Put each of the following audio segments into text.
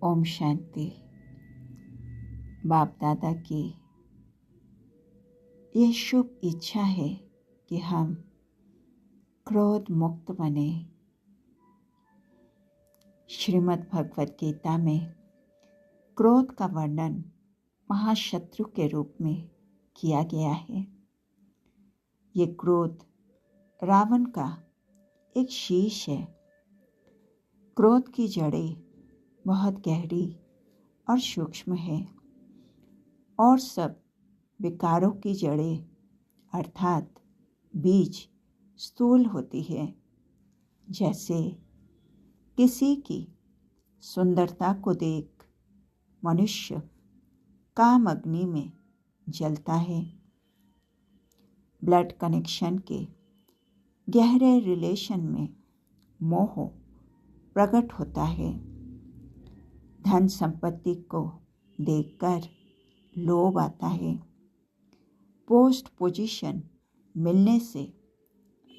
ओम शांति। बाप दादा की ये शुभ इच्छा है कि हम क्रोध मुक्त बने। श्रीमद् भगवत गीता में क्रोध का वर्णन महाशत्रु के रूप में किया गया है। ये क्रोध रावण का एक शीश है। क्रोध की जड़ें बहुत गहरी और सूक्ष्म है और सब विकारों की जड़ें अर्थात बीज स्थूल होती है। जैसे किसी की सुंदरता को देख मनुष्य काम अग्नि में जलता है। ब्लड कनेक्शन के गहरे रिलेशन में मोह प्रकट होता है। धन संपत्ति को देखकर लोभ आता है। पोस्ट पोजीशन मिलने से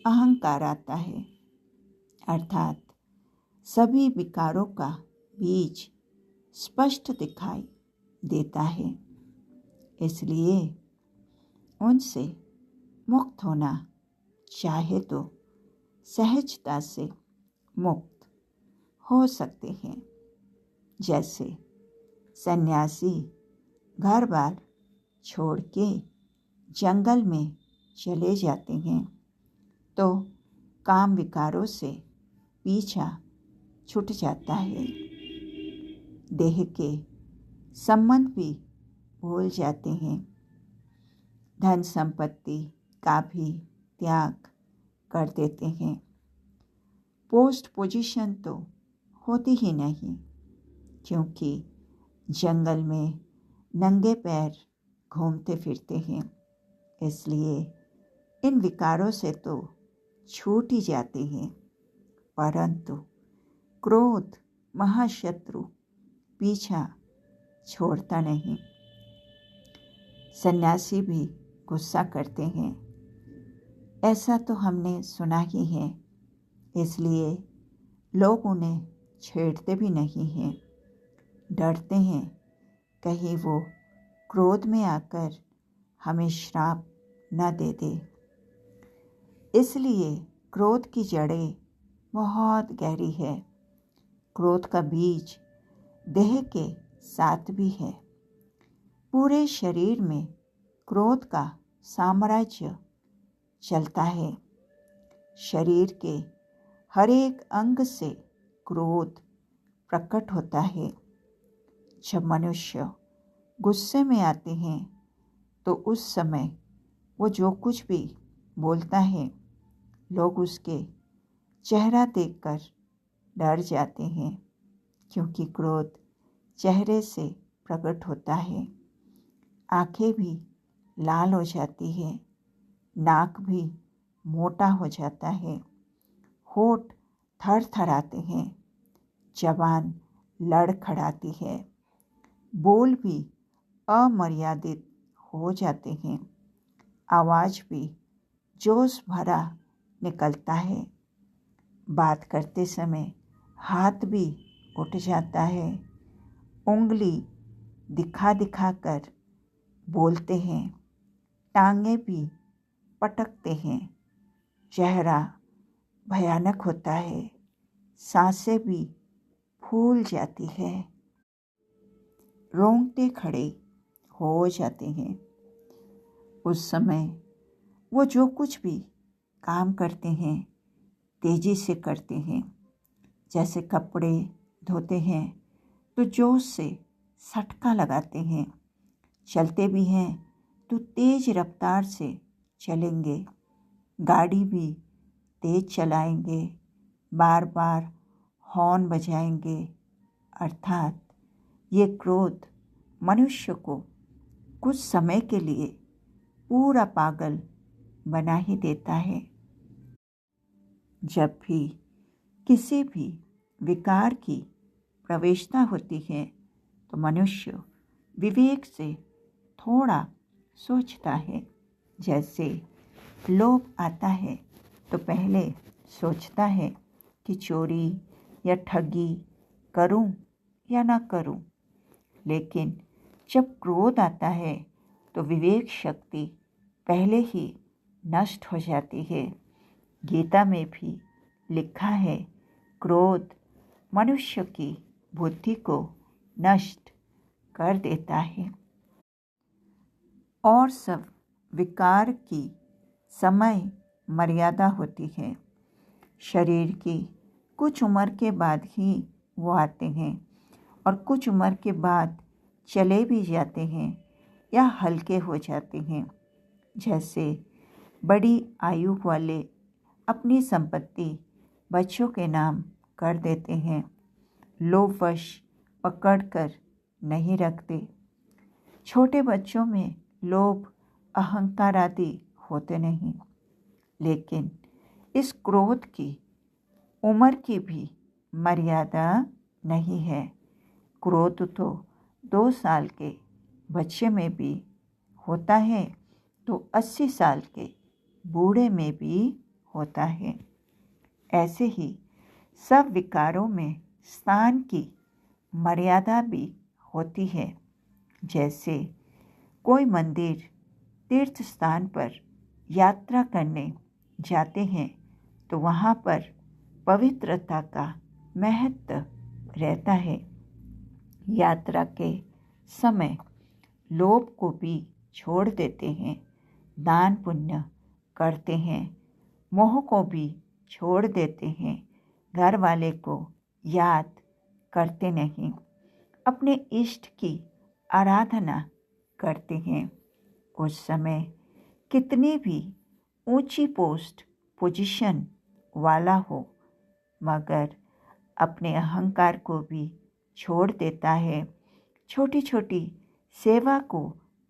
अहंकार आता है। अर्थात सभी विकारों का बीज स्पष्ट दिखाई देता है। इसलिए उनसे मुक्त होना चाहे तो सहजता से मुक्त हो सकते हैं। जैसे सन्यासी घर बार छोड़ के जंगल में चले जाते हैं तो काम विकारों से पीछा छूट जाता है। देह के संबंध भी भूल जाते हैं। धन संपत्ति का भी त्याग कर देते हैं। पोस्ट पोजीशन तो होती ही नहीं, क्योंकि जंगल में नंगे पैर घूमते फिरते हैं। इसलिए इन विकारों से तो छूट ही जाते हैं। परंतु क्रोध महाशत्रु पीछा छोड़ता नहीं। सन्यासी भी गुस्सा करते हैं, ऐसा तो हमने सुना ही है। इसलिए लोग उन्हें छेड़ते भी नहीं हैं। डरते हैं कहीं वो क्रोध में आकर हमें श्राप न दे दे। इसलिए क्रोध की जड़ें बहुत गहरी है। क्रोध का बीज देह के साथ भी है। पूरे शरीर में क्रोध का साम्राज्य चलता है। शरीर के हर एक अंग से क्रोध प्रकट होता है। जब मनुष्य गुस्से में आते हैं तो उस समय वो जो कुछ भी बोलता है लोग उसके चेहरा देखकर डर जाते हैं, क्योंकि क्रोध चेहरे से प्रकट होता है। आंखें भी लाल हो जाती है, नाक भी मोटा हो जाता है, होठ थरथराते हैं, जबान लड़खड़ाती है, बोल भी अमर्यादित हो जाते हैं, आवाज़ भी जोश भरा निकलता है। बात करते समय हाथ भी उठ जाता है, उंगली दिखा दिखा कर बोलते हैं, टांगे भी पटकते हैं, चेहरा भयानक होता है, सांसें भी फूल जाती है, रोंगटे खड़े हो जाते हैं। उस समय वो जो कुछ भी काम करते हैं तेजी से करते हैं। जैसे कपड़े धोते हैं तो जोश से सटका लगाते हैं, चलते भी हैं तो तेज रफ्तार से चलेंगे, गाड़ी भी तेज चलाएंगे, बार बार हॉर्न बजाएंगे। अर्थात ये क्रोध मनुष्य को कुछ समय के लिए पूरा पागल बना ही देता है। जब भी किसी भी विकार की प्रवेशता होती है तो मनुष्य विवेक से थोड़ा सोचता है। जैसे लोभ आता है तो पहले सोचता है कि चोरी या ठगी करूं या ना करूं। लेकिन जब क्रोध आता है तो विवेक शक्ति पहले ही नष्ट हो जाती है। गीता में भी लिखा है, क्रोध मनुष्य की बुद्धि को नष्ट कर देता है। और सब विकार की समय मर्यादा होती है। शरीर की कुछ उम्र के बाद ही वो आते हैं और कुछ उम्र के बाद चले भी जाते हैं या हल्के हो जाते हैं। जैसे बड़ी आयु वाले अपनी संपत्ति बच्चों के नाम कर देते हैं, लोभवश पकड़कर नहीं रखते। छोटे बच्चों में लोभ, अहंकार आदि होते नहीं, लेकिन इस क्रोध की उम्र की भी मर्यादा नहीं है। क्रोध तो 2 साल के बच्चे में भी होता है तो 80 साल के बूढ़े में भी होता है। ऐसे ही सब विकारों में स्थान की मर्यादा भी होती है। जैसे कोई मंदिर, तीर्थ स्थान पर यात्रा करने जाते हैं तो वहाँ पर पवित्रता का महत्व रहता है। यात्रा के समय लोभ को भी छोड़ देते हैं, दान पुण्य करते हैं, मोह को भी छोड़ देते हैं, घर वाले को याद करते नहीं, अपने इष्ट की आराधना करते हैं। उस समय कितनी भी ऊंची पोस्ट पोजीशन वाला हो, मगर अपने अहंकार को भी छोड़ देता है, छोटी छोटी सेवा को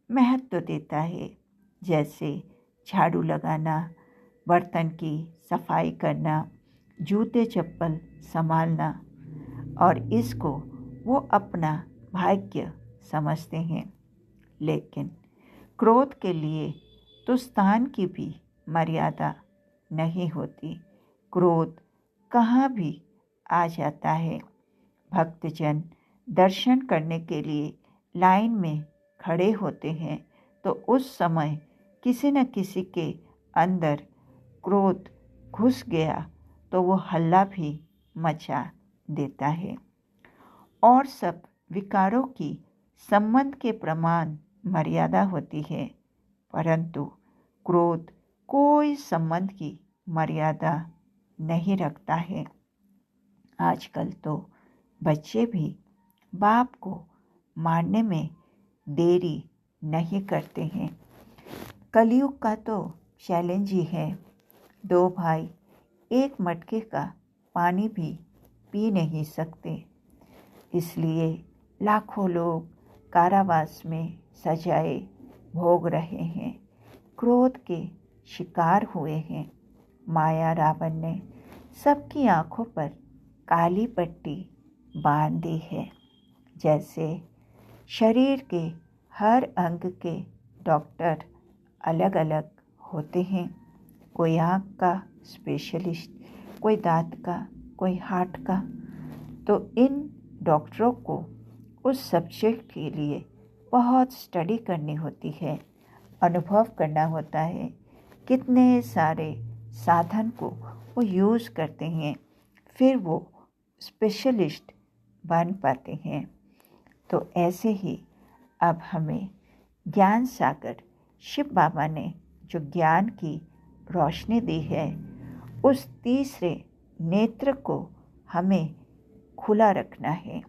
महत्व देता है। जैसे झाड़ू लगाना, बर्तन की सफाई करना, जूते चप्पल संभालना, और इसको वो अपना भाग्य समझते हैं। लेकिन क्रोध के लिए तो स्थान की भी मर्यादा नहीं होती। क्रोध कहाँ भी आ जाता है। भक्तजन दर्शन करने के लिए लाइन में खड़े होते हैं तो उस समय किसी न किसी के अंदर क्रोध घुस गया तो वो हल्ला भी मचा देता है। और सब विकारों की संबंध के प्रमाण मर्यादा होती है, परंतु क्रोध कोई संबंध की मर्यादा नहीं रखता है। आजकल तो बच्चे भी बाप को मारने में देरी नहीं करते हैं। कलयुग का तो चैलेंज ही है। 2 भाई एक मटके का पानी भी पी नहीं सकते, इसलिए लाखों लोग कारावास में सजाए भोग रहे हैं, क्रोध के शिकार हुए हैं। माया रावण ने सबकी आंखों पर काली पट्टी बांध दी है। जैसे शरीर के हर अंग के डॉक्टर अलग अलग होते हैं, कोई आँख का स्पेशलिस्ट, कोई दांत का, कोई हार्ट का। तो इन डॉक्टरों को उस सब्जेक्ट के लिए बहुत स्टडी करनी होती है, अनुभव करना होता है, कितने सारे साधन को वो यूज़ करते हैं, फिर वो स्पेशलिस्ट बन पाते हैं। तो ऐसे ही अब हमें ज्ञान सागर शिव बाबा ने जो ज्ञान की रोशनी दी है, उस तीसरे नेत्र को हमें खुला रखना है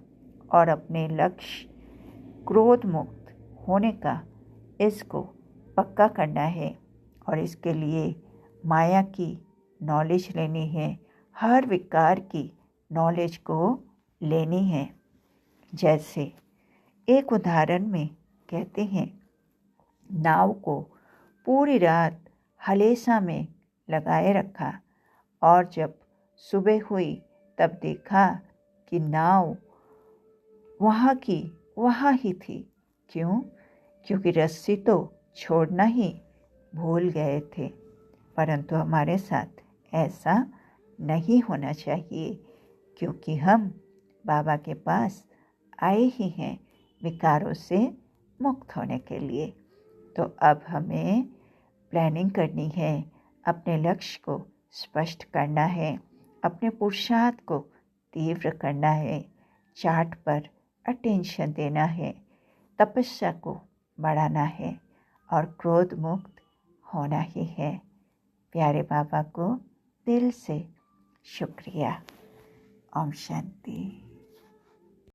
और अपने लक्ष्य क्रोध मुक्त होने का इसको पक्का करना है। और इसके लिए माया की नॉलेज लेनी है, हर विकार की नॉलेज को लेनी है। जैसे एक उदाहरण में कहते हैं, नाव को पूरी रात हलेसा में लगाए रखा और जब सुबह हुई तब देखा कि नाव वहाँ की वहाँ ही थी। क्यों? क्योंकि रस्सी तो छोड़ना ही भूल गए थे। परंतु हमारे साथ ऐसा नहीं होना चाहिए, क्योंकि हम बाबा के पास आए ही हैं विकारों से मुक्त होने के लिए। तो अब हमें प्लानिंग करनी है, अपने लक्ष्य को स्पष्ट करना है, अपने पुरुषार्थ को तीव्र करना है, चार्ट पर अटेंशन देना है, तपस्या को बढ़ाना है और क्रोध मुक्त होना ही है। प्यारे बाबा को दिल से शुक्रिया। ओम शांति।